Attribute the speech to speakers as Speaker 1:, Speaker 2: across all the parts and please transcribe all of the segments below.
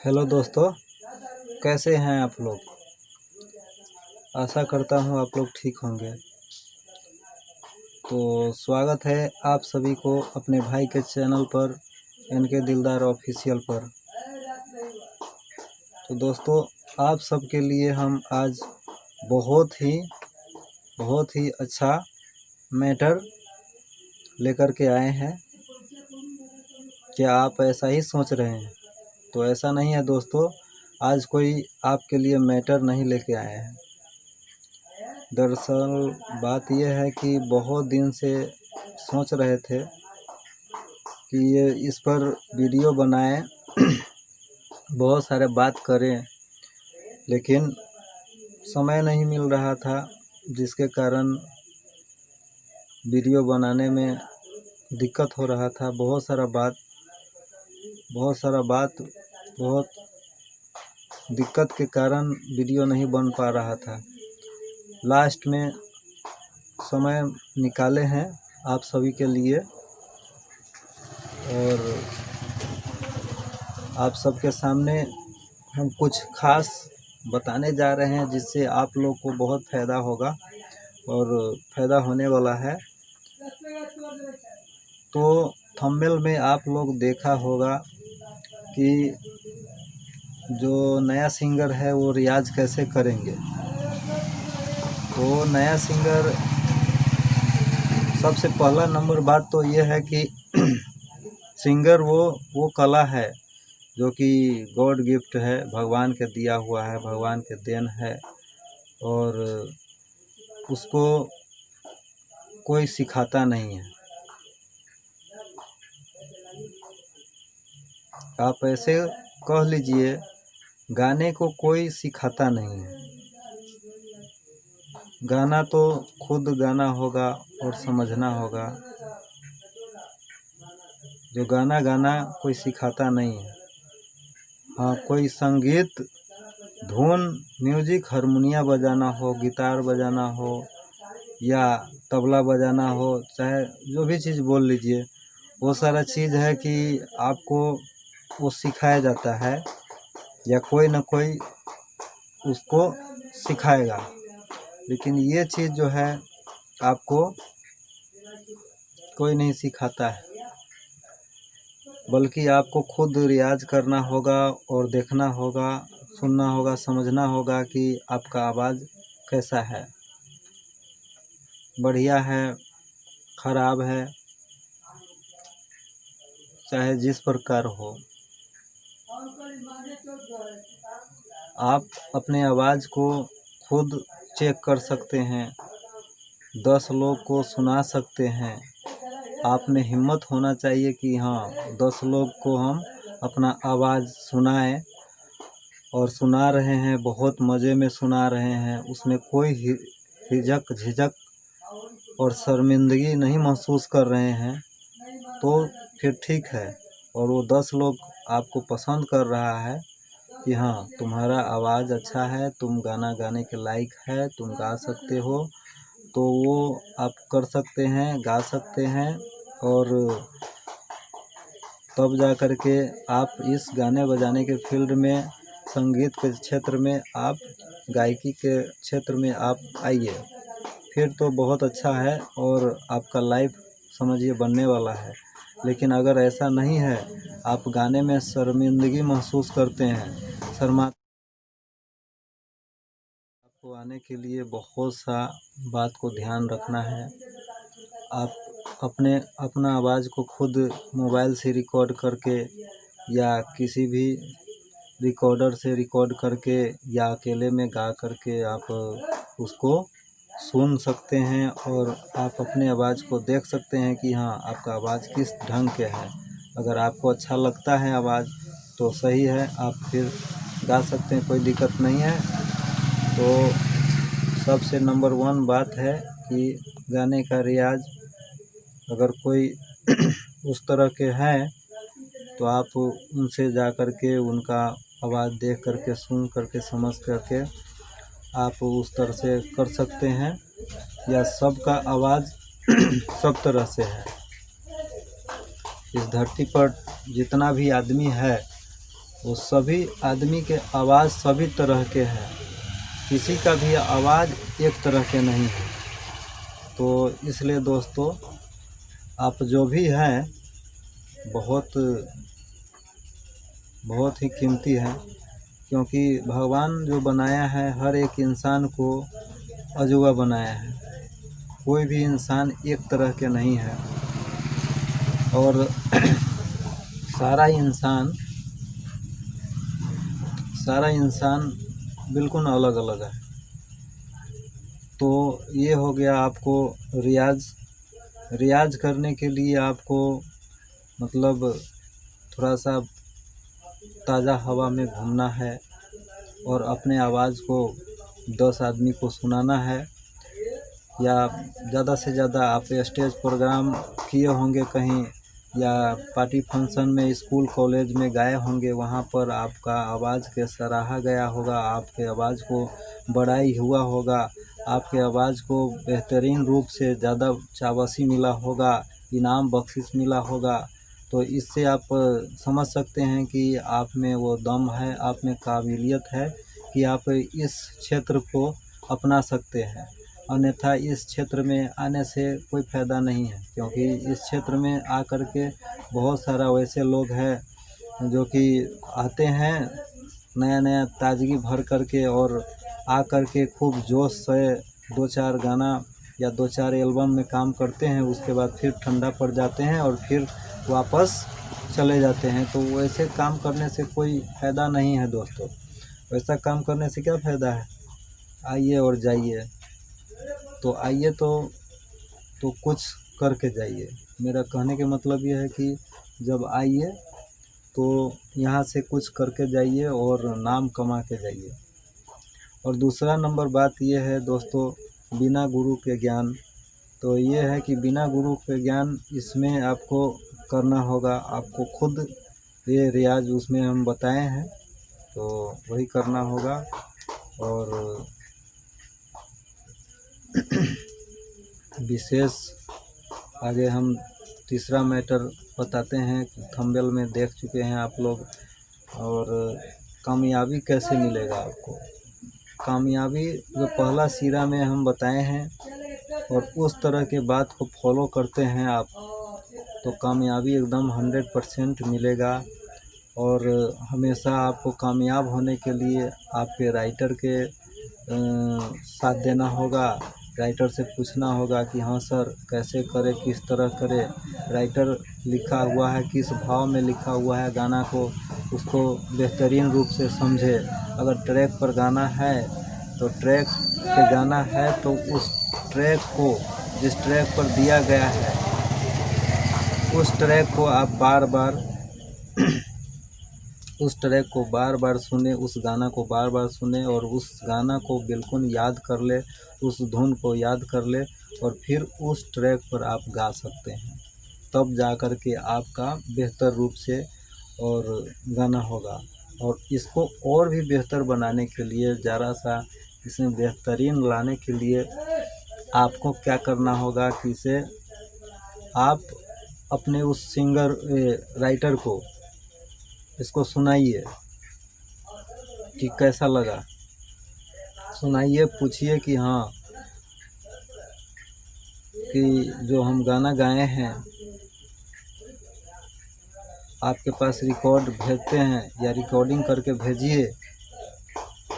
Speaker 1: Hello दोस्तों, कैसे हैं आप लोग। आशा करता हूँ आप लोग ठीक होंगे। तो स्वागत है आप सभी को अपने भाई के चैनल पर, इनके दिलदार ऑफिशियल पर। तो दोस्तों, आप सबके लिए हम आज बहुत ही अच्छा मैटर लेकर के आए हैं। क्या आप ऐसा ही सोच रहे हैं? तो ऐसा नहीं है दोस्तों, आज कोई आपके लिए मैटर नहीं लेके आए हैं। दरअसल बात यह है कि बहुत दिन से सोच रहे थे कि ये इस पर वीडियो बनाएं, बहुत सारे बात करें, लेकिन समय नहीं मिल रहा था, जिसके कारण वीडियो बनाने में दिक्कत हो रहा था। बहुत सारा बात बहुत दिक्कत के कारण वीडियो नहीं बन पा रहा था। लास्ट में समय निकाले हैं आप सभी के लिए, और आप सबके सामने हम कुछ खास बताने जा रहे हैं, जिससे आप लोग को बहुत फ़ायदा होगा और फ़ायदा होने वाला है। तो थंबनेल में आप लोग देखा होगा कि जो नया सिंगर है वो रियाज़ कैसे करेंगे। तो नया सिंगर, सबसे पहला नंबर बात तो ये है कि सिंगर वो कला है जो कि गॉड गिफ्ट है, भगवान के दिया हुआ है, भगवान के देन है, और उसको कोई सिखाता नहीं है। आप ऐसे कह लीजिए, गाने को कोई सिखाता नहीं है। गाना तो खुद गाना होगा और समझना होगा। जो गाना कोई सिखाता नहीं है। हाँ, कोई संगीत, धुन, म्यूजिक, हारमोनिया बजाना हो, गिटार बजाना हो या तबला बजाना हो, चाहे जो भी चीज़ बोल लीजिए, वो सारा चीज़ है कि आपको वो सिखाया जाता है या कोई ना कोई उसको सिखाएगा। लेकिन ये चीज़ जो है आपको कोई नहीं सिखाता है, बल्कि आपको खुद रियाज़ करना होगा और देखना होगा, सुनना होगा, समझना होगा कि आपका आवाज़ कैसा है, बढ़िया है, ख़राब है, चाहे जिस प्रकार हो। आप अपने आवाज़ को खुद चेक कर सकते हैं, 10 लोग को सुना सकते हैं। आप में हिम्मत होना चाहिए कि हाँ, 10 लोग को हम अपना आवाज़ सुनाएं, और सुना रहे हैं, बहुत मज़े में सुना रहे हैं, उसमें कोई हिचक झिझक और शर्मिंदगी नहीं महसूस कर रहे हैं, तो फिर ठीक है। और वो 10 लोग आपको पसंद कर रहा है कि हाँ, तुम्हारा आवाज़ अच्छा है, तुम गाना गाने के लायक है, तुम गा सकते हो, तो वो आप कर सकते हैं, गा सकते हैं, और तब जा कर के आप इस गाने बजाने के फील्ड में, संगीत के क्षेत्र में, आप गायकी के क्षेत्र में आप आइए, फिर तो बहुत अच्छा है और आपका लाइफ समझिए बनने वाला है। लेकिन अगर ऐसा नहीं है, आप गाने में शर्मिंदगी महसूस करते हैं, आपको आने के लिए बहुत सा बात को ध्यान रखना है। आप अपना आवाज़ को खुद मोबाइल से रिकॉर्ड करके या किसी भी रिकॉर्डर से रिकॉर्ड करके या अकेले में गा करके आप उसको सुन सकते हैं, और आप अपने आवाज़ को देख सकते हैं कि हाँ, आपका आवाज़ किस ढंग के है। अगर आपको अच्छा लगता है आवाज़ तो सही है, आप फिर गा सकते हैं, कोई दिक्कत नहीं है। तो सबसे नंबर 1 बात है कि गाने का रियाज़, अगर कोई उस तरह के हैं तो आप उनसे जा कर के उनका आवाज़ देख कर के, सुन कर के, समझ कर के आप उस तरह से कर सकते हैं। या सबका आवाज़ सब तरह से है। इस धरती पर जितना भी आदमी है, वो सभी आदमी के आवाज़ सभी तरह के हैं, किसी का भी आवाज़ एक तरह के नहीं है। तो इसलिए दोस्तों, आप जो भी हैं बहुत बहुत ही कीमती हैं, क्योंकि भगवान जो बनाया है हर एक इंसान को अजूबा बनाया है। कोई भी इंसान एक तरह के नहीं है, और सारा इंसान बिल्कुल अलग अलग है। तो ये हो गया आपको रियाज करने के लिए आपको मतलब थोड़ा सा ताज़ा हवा में घूमना है और अपने आवाज़ को 10 आदमी को सुनाना है, या ज़्यादा से ज़्यादा आप स्टेज प्रोग्राम किए होंगे कहीं, या पार्टी फंक्शन में स्कूल कॉलेज में गाए होंगे, वहाँ पर आपका आवाज़ के सराहा गया होगा, आपके आवाज़ को बड़ाई हुआ होगा, आपके आवाज़ को बेहतरीन रूप से ज़्यादा शाबाशी मिला होगा, इनाम बख्शिश मिला होगा। तो इससे आप समझ सकते हैं कि आप में वो दम है, आप में काबिलियत है कि आप इस क्षेत्र को अपना सकते हैं। अन्यथा इस क्षेत्र में आने से कोई फ़ायदा नहीं है, क्योंकि इस क्षेत्र में आकर के बहुत सारा वैसे लोग हैं जो कि आते हैं नया नया ताजगी भर करके, और आकर के खूब जोश से 2-4 गाना या 2-4 एल्बम में काम करते हैं, उसके बाद फिर ठंडा पड़ जाते हैं और फिर वापस चले जाते हैं। तो वैसे काम करने से कोई फ़ायदा नहीं है दोस्तों। वैसा काम करने से क्या फ़ायदा है, आइए और जाइए। तो आइए तो कुछ करके जाइए। मेरा कहने के मतलब ये है कि जब आइए तो यहाँ से कुछ करके जाइए और नाम कमा के जाइए। और दूसरा नंबर बात ये है दोस्तों, बिना गुरु के ज्ञान। तो ये है कि बिना गुरु के ज्ञान इसमें आपको करना होगा, आपको खुद ये रियाज उसमें हम बताए हैं, तो वही करना होगा। और विशेष आगे हम तीसरा मैटर बताते हैं, थंबनेल में देख चुके हैं आप लोग। और कामयाबी कैसे मिलेगा आपको, कामयाबी जो पहला सिरा में हम बताए हैं और उस तरह के बात को फॉलो करते हैं आप, तो कामयाबी एकदम 100% मिलेगा। और हमेशा आपको कामयाब होने के लिए आपके राइटर के साथ देना होगा। राइटर से पूछना होगा कि हाँ सर कैसे करें, किस तरह करें, राइटर लिखा हुआ है किस भाव में लिखा हुआ है गाना को, उसको बेहतरीन रूप से समझे। अगर ट्रैक पर गाना है तो ट्रैक पे गाना है तो उस ट्रैक को, जिस ट्रैक पर दिया गया है उस ट्रैक को आप बार बार उस ट्रैक को बार बार सुने, उस गाना को बार बार सुने और उस गाना को बिल्कुल याद कर ले, उस धुन को याद कर ले, और फिर उस ट्रैक पर आप गा सकते हैं। तब जा कर के आपका बेहतर रूप से और गाना होगा। और इसको और भी बेहतर बनाने के लिए, ज़रा सा इसमें बेहतरीन लाने के लिए आपको क्या करना होगा कि इसे आप अपने उस राइटर को इसको सुनाइए कि कैसा लगा, सुनाइए, पूछिए कि हाँ कि जो हम गाना गाए हैं आपके पास रिकॉर्ड भेजते हैं या रिकॉर्डिंग करके भेजिए,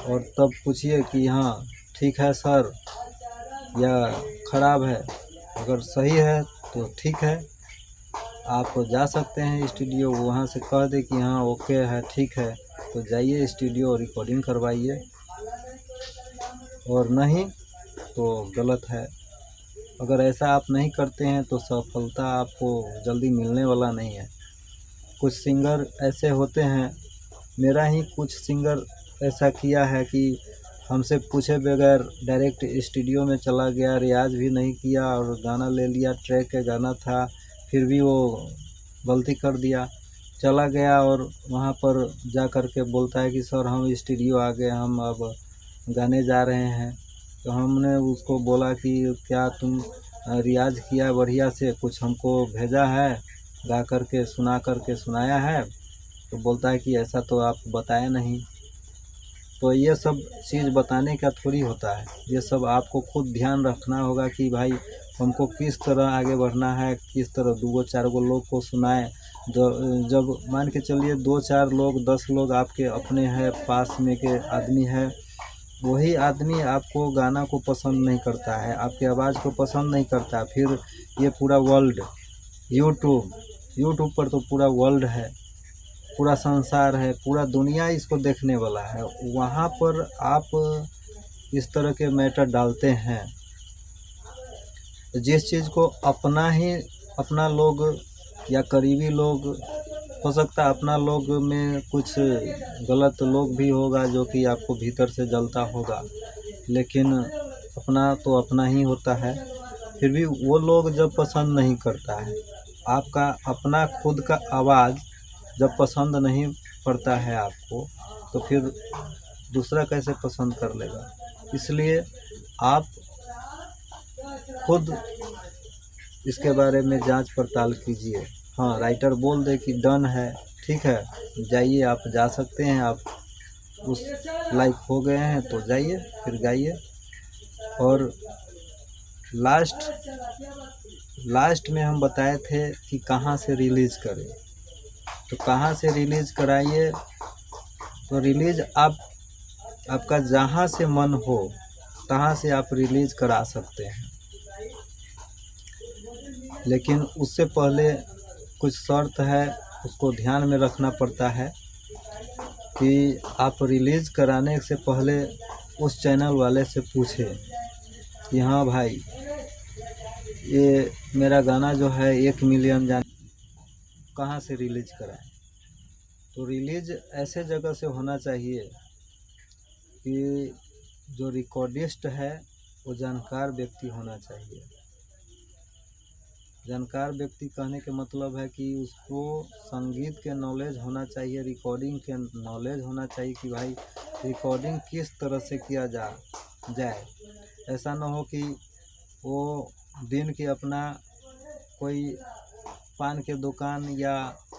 Speaker 1: और तब पूछिए कि हाँ ठीक है सर या ख़राब है। अगर सही है तो ठीक है, आप जा सकते हैं स्टूडियो, वहाँ से कह दे कि हाँ ओके है ठीक है, तो जाइए स्टूडियो रिकॉर्डिंग करवाइए। और नहीं तो गलत है। अगर ऐसा आप नहीं करते हैं तो सफलता आपको जल्दी मिलने वाला नहीं है। कुछ सिंगर ऐसे होते हैं, मेरा ही कुछ सिंगर ऐसा किया है कि हमसे पूछे बगैर डायरेक्ट स्टूडियो में चला गया, रियाज भी नहीं किया और गाना ले लिया, ट्रैक का गाना था, फिर भी वो गलती कर दिया, चला गया और वहाँ पर जा कर के बोलता है कि सर हम स्टूडियो आ गए, हम अब गाने जा रहे हैं। तो हमने उसको बोला कि क्या तुम रियाज किया बढ़िया से, कुछ हमको भेजा है, गा कर के सुना कर के सुनाया है? तो बोलता है कि ऐसा तो आप बताया नहीं। तो ये सब चीज़ बताने का थोड़ी होता है, ये सब आपको खुद ध्यान रखना होगा कि भाई हमको किस तरह आगे बढ़ना है, किस तरह 2-4 लोग को सुनाएं। जब मान के चलिए 2-4 लोग 10 लोग आपके अपने हैं, पास में के आदमी है, वही आदमी आपको गाना को पसंद नहीं करता है, आपकी आवाज़ को पसंद नहीं करता, फिर ये पूरा वर्ल्ड यूट्यूब पर तो पूरा वर्ल्ड है, पूरा संसार है, पूरा दुनिया इसको देखने वाला है। वहाँ पर आप इस तरह के मैटर डालते हैं, जिस चीज़ को अपना लोग या करीबी लोग, हो सकता है अपना लोग में कुछ गलत लोग भी होगा जो कि आपको भीतर से जलता होगा, लेकिन अपना तो अपना ही होता है। फिर भी वो लोग जब पसंद नहीं करता है आपका अपना खुद का आवाज़, जब पसंद नहीं पड़ता है आपको, तो फिर दूसरा कैसे पसंद कर लेगा। इसलिए आप खुद इसके बारे में जांच पड़ताल कीजिए। हाँ, राइटर बोल दे कि डन है, ठीक है, जाइए, आप जा सकते हैं, आप उस लाइक हो गए हैं तो जाइए, फिर गाइए। और लास्ट में हम बताए थे कि कहाँ से रिलीज़ करें, तो कहाँ से रिलीज़ कराइए, तो रिलीज़ आपका जहाँ से मन हो तहाँ से आप रिलीज़ करा सकते हैं, लेकिन उससे पहले कुछ शर्त है, उसको ध्यान में रखना पड़ता है कि आप रिलीज़ कराने से पहले उस चैनल वाले से पूछें कि हाँ भाई, ये मेरा गाना जो है 1 मिलियन कहाँ से रिलीज़ कराएं। तो रिलीज़ ऐसे जगह से होना चाहिए कि जो रिकॉर्डिस्ट है वो जानकार व्यक्ति होना चाहिए। जानकार व्यक्ति कहने के मतलब है कि उसको संगीत के नॉलेज होना चाहिए, रिकॉर्डिंग के नॉलेज होना चाहिए कि भाई रिकॉर्डिंग किस तरह से किया जाए। ऐसा ना हो कि वो दिन की अपना कोई पान के दुकान या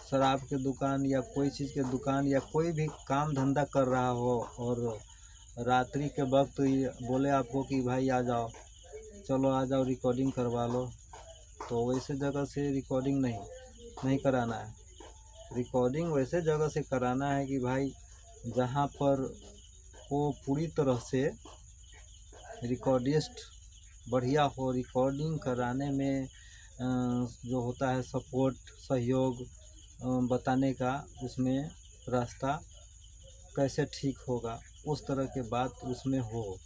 Speaker 1: शराब के दुकान या कोई चीज़ के दुकान या कोई भी काम धंधा कर रहा हो और रात्रि के वक्त बोले आपको कि भाई आ जाओ, चलो आ जाओ, रिकॉर्डिंग करवा लो। तो वैसे जगह से रिकॉर्डिंग नहीं कराना है। रिकॉर्डिंग वैसे जगह से कराना है कि भाई जहाँ पर वो पूरी तरह से रिकॉर्डिस्ट बढ़िया हो, रिकॉर्डिंग कराने में जो होता है सपोर्ट, सहयोग बताने का, उसमें रास्ता कैसे ठीक होगा, उस तरह के बात उसमें हो,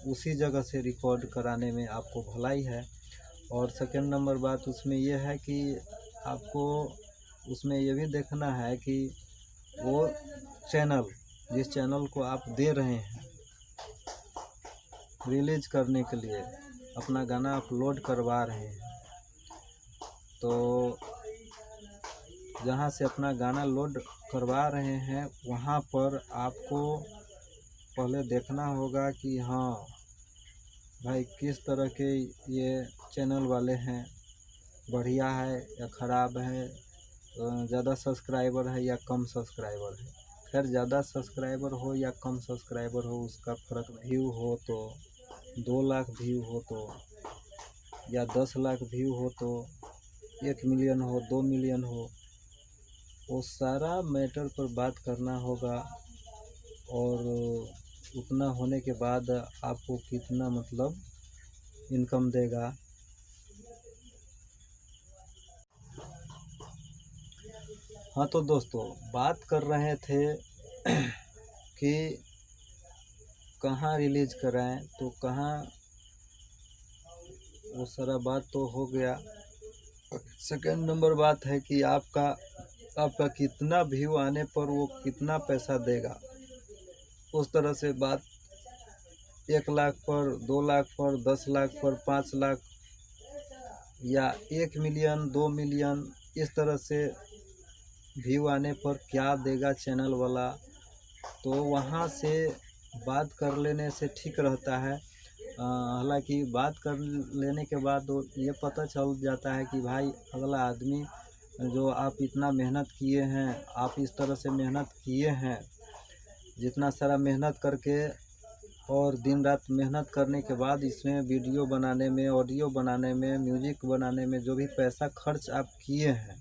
Speaker 1: उसी जगह से रिकॉर्ड कराने में आपको भलाई है। और सेकंड नंबर बात उसमें यह है कि आपको उसमें ये भी देखना है कि वो चैनल, जिस चैनल को आप दे रहे हैं रिलीज करने के लिए, अपना गाना अपलोड करवा रहे हैं, तो जहाँ से अपना गाना लोड करवा रहे हैं वहाँ पर आपको पहले देखना होगा कि हाँ भाई किस तरह के ये चैनल वाले हैं, बढ़िया है या ख़राब है, ज़्यादा सब्सक्राइबर है या कम सब्सक्राइबर है। खैर ज़्यादा सब्सक्राइबर हो या कम सब्सक्राइबर हो उसका फ़र्क, व्यू हो तो 2 लाख व्यू हो तो या 10 लाख व्यू हो तो 1 मिलियन हो 2 मिलियन हो, वो सारा मैटर पर बात करना होगा। और उतना होने के बाद आपको कितना मतलब इनकम देगा। हाँ तो दोस्तों, बात कर रहे थे कि कहाँ रिलीज़ कराएं, तो कहाँ, वो सारा बात तो हो गया। सेकंड नंबर बात है कि आपका कितना व्यू आने पर वो कितना पैसा देगा, उस तरह से बात 1 लाख पर, 2 लाख पर, 10 लाख पर, 5 लाख या 1 मिलियन 2 मिलियन, इस तरह से व्यू आने पर क्या देगा चैनल वाला, तो वहाँ से बात कर लेने से ठीक रहता है। हालांकि बात कर लेने के बाद ये पता चल जाता है कि भाई अगला आदमी जो आप इतना मेहनत किए हैं, आप इस तरह से मेहनत किए हैं, जितना सारा मेहनत करके और दिन रात मेहनत करने के बाद इसमें वीडियो बनाने में, ऑडियो बनाने में, म्यूजिक बनाने में जो भी पैसा खर्च आप किए हैं,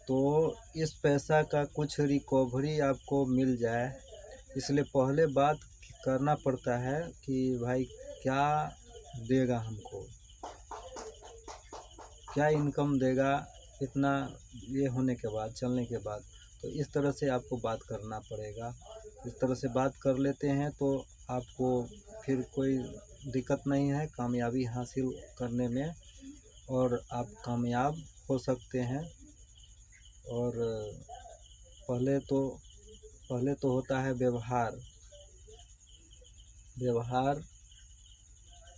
Speaker 1: तो इस पैसा का कुछ रिकवरी आपको मिल जाए, इसलिए पहले बात करना पड़ता है कि भाई क्या देगा हमको, क्या इनकम देगा इतना ये होने के बाद, चलने के बाद। तो इस तरह से आपको बात करना पड़ेगा। इस तरह से बात कर लेते हैं तो आपको फिर कोई दिक्कत नहीं है कामयाबी हासिल करने में, और आप कामयाब हो सकते हैं। और पहले तो होता है व्यवहार,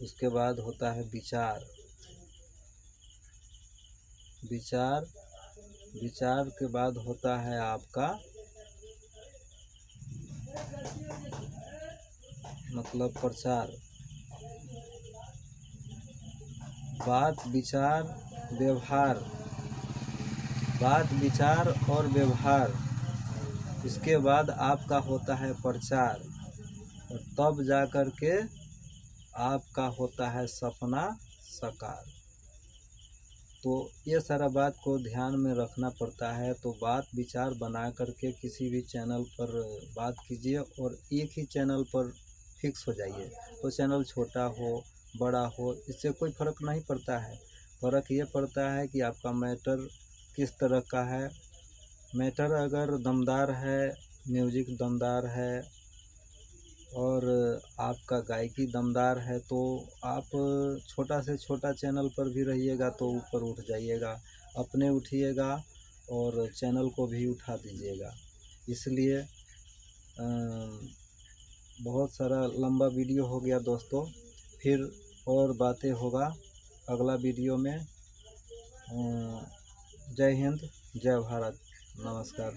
Speaker 1: उसके बाद होता है विचार, विचार के बाद होता है आपका मतलब प्रचार। बात विचार और व्यवहार, इसके बाद आपका होता है प्रचार, और तब जा कर के आपका होता है सपना साकार। तो ये सारा बात को ध्यान में रखना पड़ता है। तो बात विचार बना करके किसी भी चैनल पर बात कीजिए, और एक ही चैनल पर फिक्स हो जाइए। तो चैनल छोटा हो बड़ा हो इससे कोई फ़र्क नहीं पड़ता है। फ़र्क ये पड़ता है कि आपका मैटर किस तरह का है। मैटर अगर दमदार है, म्यूज़िक दमदार है और आपका गायकी दमदार है, तो आप छोटा से छोटा चैनल पर भी रहिएगा तो ऊपर उठ जाइएगा, अपने उठिएगा और चैनल को भी उठा दीजिएगा। इसलिए बहुत सारा लंबा वीडियो हो गया दोस्तों, फिर और बातें होगा अगला वीडियो में। जय हिंद, जय भारत, नमस्कार।